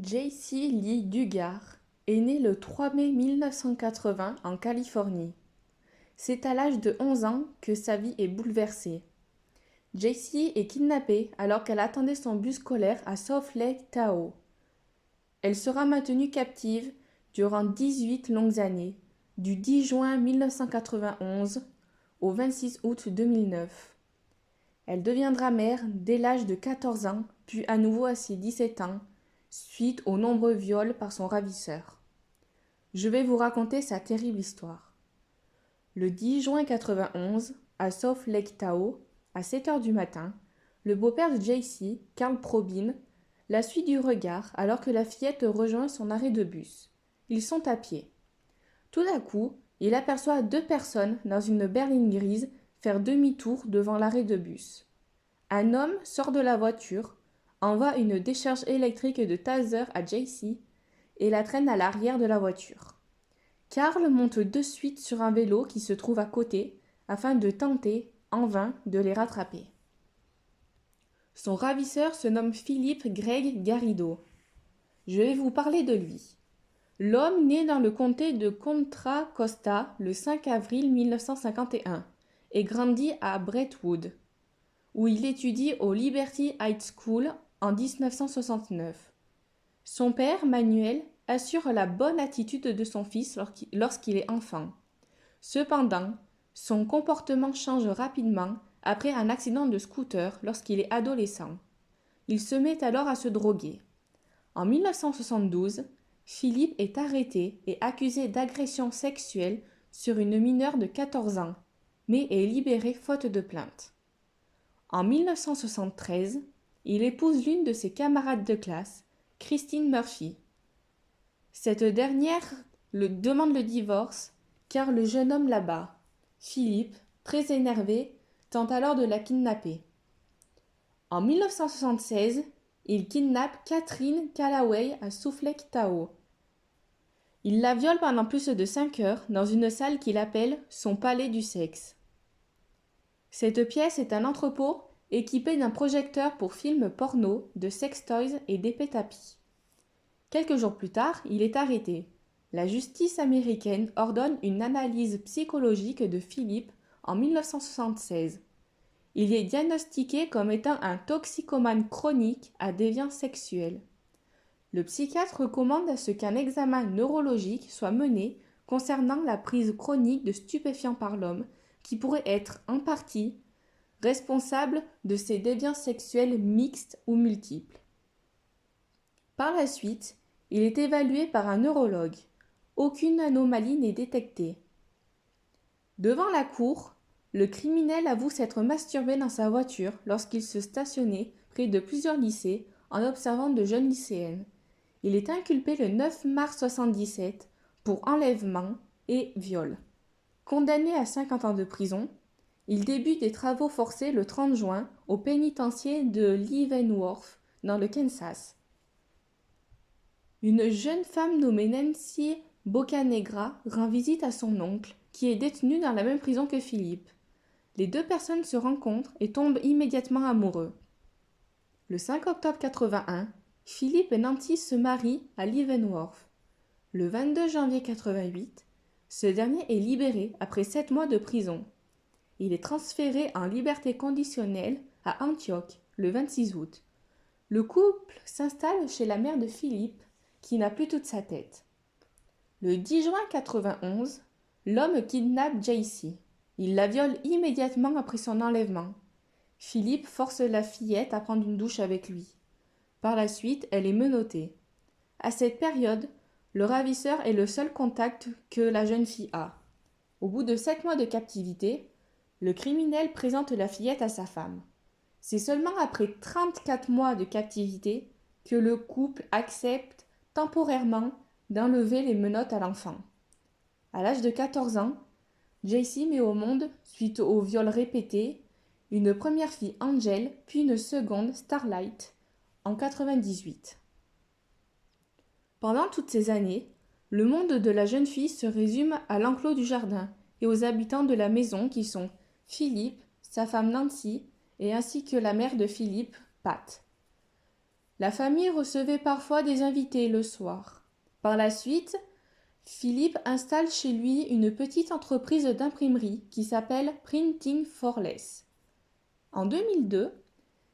J.C. Lee Duggar est né le 3 mai 1980 en Californie. C'est à l'âge de 11 ans que sa vie est bouleversée. J.C. est kidnappée alors qu'elle attendait son bus scolaire à South Lake Tahoe. Elle sera maintenue captive durant 18 longues années, du 10 juin 1991 au 26 août 2009. Elle deviendra mère dès l'âge de 14 ans, puis à nouveau à ses 17 ans, suite aux nombreux viols par son ravisseur. Je vais vous raconter sa terrible histoire. Le 10 juin 91, à South Lake Tahoe, à 7 heures du matin, le beau-père de J.C., Carl Probyn, la suit du regard alors que la fillette rejoint son arrêt de bus. Ils sont à pied. Tout à coup, il aperçoit deux personnes dans une berline grise faire demi-tour devant l'arrêt de bus. Un homme sort de la voiture, envoie une décharge électrique de taser à J.C. et la traîne à l'arrière de la voiture. Carl monte de suite sur un vélo qui se trouve à côté afin de tenter, en vain, de les rattraper. Son ravisseur se nomme Philip Greg Garrido. Je vais vous parler de lui. L'homme né dans le comté de Contra Costa le 5 avril 1951 et grandit à Brentwood, où il étudie au Liberty High School en 1969. Son père, Manuel, assure la bonne attitude de son fils lorsqu'il est enfant. Cependant, son comportement change rapidement après un accident de scooter lorsqu'il est adolescent. Il se met alors à se droguer. En 1972, Philippe est arrêté et accusé d'agression sexuelle sur une mineure de 14 ans, mais est libéré faute de plainte. En 1973, il épouse l'une de ses camarades de classe, Christine Murphy. Cette dernière demande le divorce car le jeune homme là-bas, Philippe, très énervé, tente alors de la kidnapper. En 1976, il kidnappe Catherine Callaway à South Lake Tahoe. Il la viole pendant plus de 5 heures dans une salle qu'il appelle son palais du sexe. Cette pièce est un entrepôt équipé d'un projecteur pour films porno, de sextoys et d'épais tapis. Quelques jours plus tard, il est arrêté. La justice américaine ordonne une analyse psychologique de Philippe en 1976. Il est diagnostiqué comme étant un toxicomane chronique à déviance sexuelle. Le psychiatre recommande à ce qu'un examen neurologique soit mené concernant la prise chronique de stupéfiants par l'homme, qui pourrait être, en partie, responsable de ces déviances sexuelles mixtes ou multiples. Par la suite, il est évalué par un neurologue. Aucune anomalie n'est détectée. Devant la cour, le criminel avoue s'être masturbé dans sa voiture lorsqu'il se stationnait près de plusieurs lycées en observant de jeunes lycéennes. Il est inculpé le 9 mars 1977 pour enlèvement et viol. Condamné à 50 ans de prison, il débute des travaux forcés le 30 juin au pénitencier de Leavenworth, dans le Kansas. Une jeune femme nommée Nancy Bocanegra rend visite à son oncle, qui est détenu dans la même prison que Philippe. Les deux personnes se rencontrent et tombent immédiatement amoureux. Le 5 octobre 1981, Philippe et Nancy se marient à Leavenworth. Le 22 janvier 1988, ce dernier est libéré après 7 mois de prison. Il est transféré en liberté conditionnelle à Antioch le 26 août. Le couple s'installe chez la mère de Philippe, qui n'a plus toute sa tête. Le 10 juin 1991, l'homme kidnappe J.C. Il la viole immédiatement après son enlèvement. Philippe force la fillette à prendre une douche avec lui. Par la suite, elle est menottée. À cette période, le ravisseur est le seul contact que la jeune fille a. Au bout de 7 mois de captivité, le criminel présente la fillette à sa femme. C'est seulement après 34 mois de captivité que le couple accepte temporairement d'enlever les menottes à l'enfant. À l'âge de 14 ans, J.C. met au monde, suite aux viols répétés, une première fille Angel, puis une seconde Starlight, en 1998. Pendant toutes ces années, le monde de la jeune fille se résume à l'enclos du jardin et aux habitants de la maison qui sont Philippe, sa femme Nancy et ainsi que la mère de Philippe, Pat. La famille recevait parfois des invités le soir. Par la suite, Philippe installe chez lui une petite entreprise d'imprimerie qui s'appelle Printing for Less. En 2002,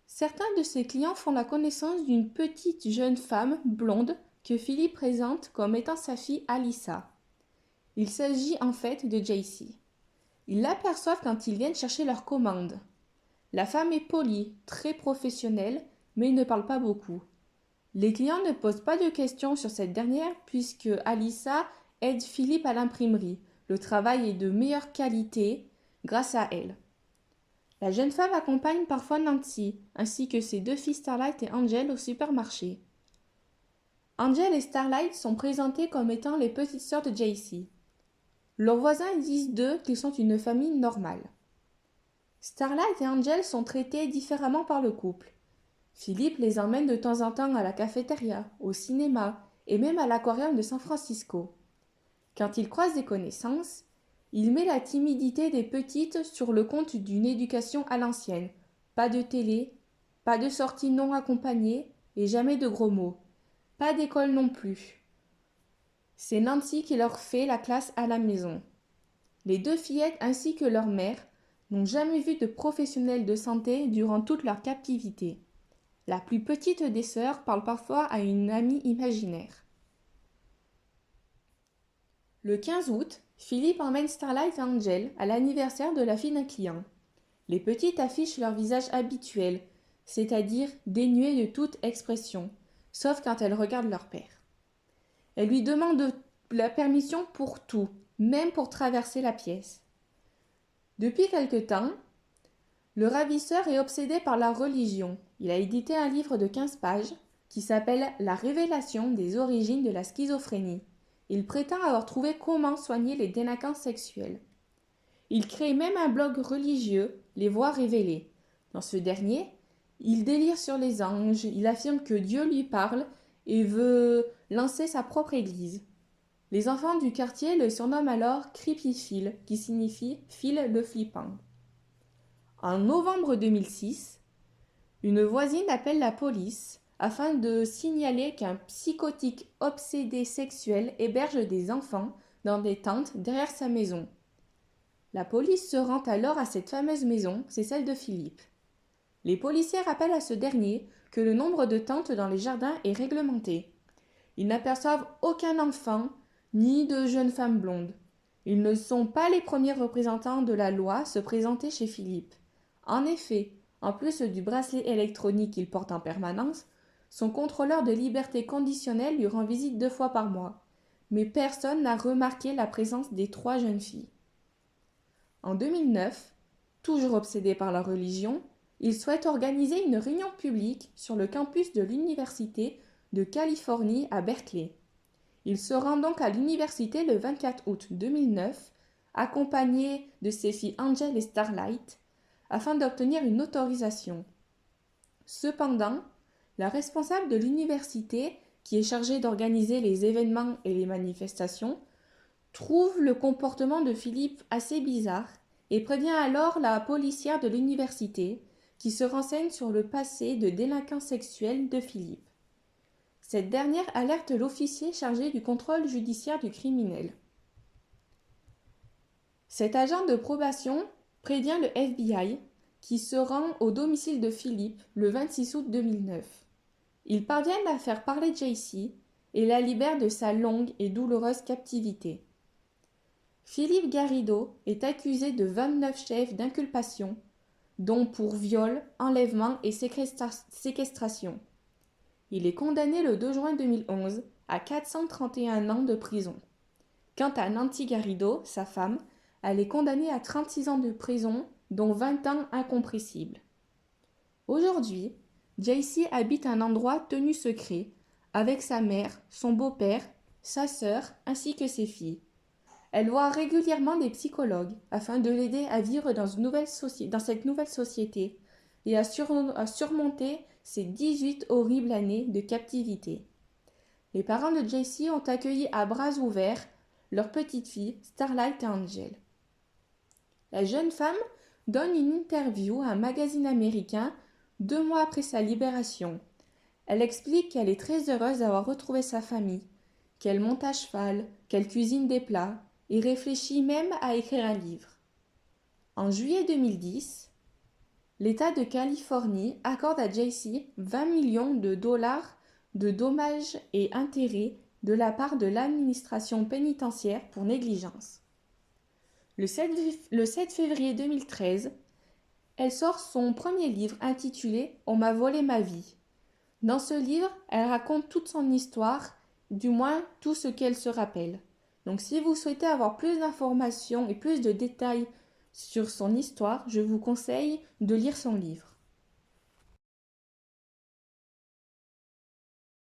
certains de ses clients font la connaissance d'une petite jeune femme blonde que Philippe présente comme étant sa fille Alyssa. Il s'agit en fait de JC. Ils l'aperçoivent quand ils viennent chercher leur commande. La femme est polie, très professionnelle, mais ne parle pas beaucoup. Les clients ne posent pas de questions sur cette dernière puisque Alyssa aide Philippe à l'imprimerie. Le travail est de meilleure qualité grâce à elle. La jeune femme accompagne parfois Nancy, ainsi que ses deux filles Starlight et Angel au supermarché. Angel et Starlight sont présentées comme étant les petites sœurs de JC. Leurs voisins disent d'eux qu'ils sont une famille normale. Starlight et Angel sont traités différemment par le couple. Philippe les emmène de temps en temps à la cafétéria, au cinéma et même à l'aquarium de San Francisco. Quand il croise des connaissances, il met la timidité des petites sur le compte d'une éducation à l'ancienne. Pas de télé, pas de sorties non accompagnées et jamais de gros mots. Pas d'école non plus. C'est Nancy qui leur fait la classe à la maison. Les deux fillettes ainsi que leur mère n'ont jamais vu de professionnels de santé durant toute leur captivité. La plus petite des sœurs parle parfois à une amie imaginaire. Le 15 août, Philippe emmène Starlight et Angel à l'anniversaire de la fille d'un client. Les petites affichent leur visage habituel, c'est-à-dire dénué de toute expression, sauf quand elles regardent leur père. Elles lui demandent la permission pour tout, même pour traverser la pièce. Depuis quelque temps, le ravisseur est obsédé par la religion. Il a édité un livre de 15 pages qui s'appelle « La révélation des origines de la schizophrénie ». Il prétend avoir trouvé comment soigner les délinquants sexuels. Il crée même un blog religieux, Les Voix révélées. Dans ce dernier, il délire sur les anges, il affirme que Dieu lui parle et veut lancer sa propre église. Les enfants du quartier le surnomment alors Creepy Phil, qui signifie Phil le flippant. En novembre 2006, une voisine appelle la police afin de signaler qu'un psychotique obsédé sexuel héberge des enfants dans des tentes derrière sa maison. La police se rend alors à cette fameuse maison, c'est celle de Philippe. Les policiers rappellent à ce dernier que le nombre de tentes dans les jardins est réglementé. Ils n'aperçoivent aucun enfant ni de jeune femme blonde. Ils ne sont pas les premiers représentants de la loi à se présenter chez Philippe. En effet, en plus du bracelet électronique qu'il porte en permanence, son contrôleur de liberté conditionnelle lui rend visite 2 fois par mois. Mais personne n'a remarqué la présence des 3 jeunes filles. En 2009, toujours obsédé par la religion, il souhaite organiser une réunion publique sur le campus de l'Université de Californie à Berkeley. Il se rend donc à l'université le 24 août 2009, accompagné de ses filles Angel et Starlight, afin d'obtenir une autorisation. Cependant, la responsable de l'université, qui est chargée d'organiser les événements et les manifestations, trouve le comportement de Philippe assez bizarre et prévient alors la policière de l'université, qui se renseigne sur le passé de délinquant sexuel de Philippe. Cette dernière alerte l'officier chargé du contrôle judiciaire du criminel. Cet agent de probation prévient le FBI qui se rend au domicile de Philippe le 26 août 2009. Ils parviennent à faire parler JC et la libèrent de sa longue et douloureuse captivité. Philippe Garrido est accusé de 29 chefs d'inculpation, dont pour viol, enlèvement et séquestration. Il est condamné le 2 juin 2011 à 431 ans de prison. Quant à Nancy Garrido, sa femme, elle est condamnée à 36 ans de prison, dont 20 ans incompressibles. Aujourd'hui, JC habite un endroit tenu secret, avec sa mère, son beau-père, sa sœur ainsi que ses filles. Elle voit régulièrement des psychologues afin de l'aider à vivre dans cette nouvelle société et à surmonter ces 18 horribles années de captivité. Les parents de JC ont accueilli à bras ouverts leur petite fille, Starlight et Angel. La jeune femme donne une interview à un magazine américain 2 mois après sa libération. Elle explique qu'elle est très heureuse d'avoir retrouvé sa famille, qu'elle monte à cheval, qu'elle cuisine des plats et réfléchit même à écrire un livre. En juillet 2010, l'État de Californie accorde à Jaycee 20 millions de dollars de dommages et intérêts de la part de l'administration pénitentiaire pour négligence. Le 7 février 2013, elle sort son premier livre intitulé On m'a volé ma vie. Dans ce livre, elle raconte toute son histoire, du moins tout ce qu'elle se rappelle. Donc si vous souhaitez avoir plus d'informations et plus de détails sur son histoire, je vous conseille de lire son livre.